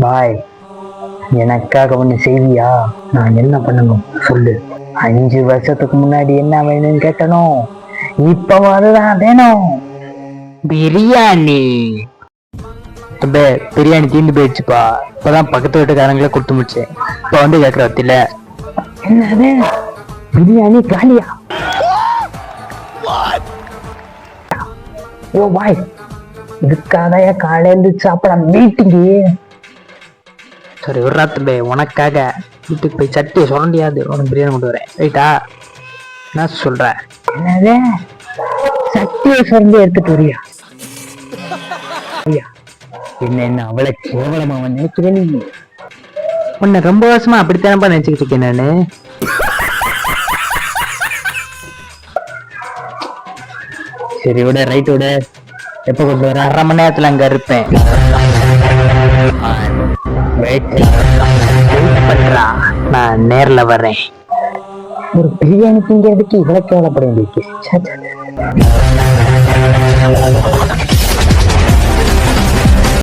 பாய், எனக்காக ஒண்ணு செய்வியா? நான் என்ன பண்ணணும் சொல்லு. 5 வருஷத்துக்கு முன்னாடி என்ன வேணும்னு கேட்டனும், இப்ப அதுதான் வேணும். பிரியாணி. தம்பே, பிரியாணி தீர்ந்து போயிடுச்சுப்பா. இப்பதான் பக்கத்து வீட்டுக்காரங்களே கொடுத்து முடிச்சேன். இப்ப வந்து கேட்கற வத்தில என்னது, பிரியாணி காலியா? ஓ பாய், இதுக்காக காலையில சாப்பிட மீட்டிங்கு. சரி விட்றா தம்பி, உனக்காக வீட்டுக்கு போய் சட்டியை சுரண்டியாது உனக்கு பிரியாணி கொண்டு வரேன். ரைட்டா? என்ன சொல்ற? என்னது, சட்டியை சுரண்டி எடுத்துட்டு வரியா? என்ன அவளை கேவலமா நினைக்கிறேன். நீ உன்னை ரொம்ப வருஷமா அப்படித்தானப்பா நினைச்சுக்கிட்டு இருக்கேன் நானு. சரி விட, ரைட் விட. எப்ப கொண்டு வர? 1/2 மணி நேரத்துல அங்க இருப்பேன். நான் நேர்ல வர்றேன். ஒரு பிரியாணி திங்கிறதுக்கு இவ்வளவு கேவலப்பட வேண்டியிருக்கு.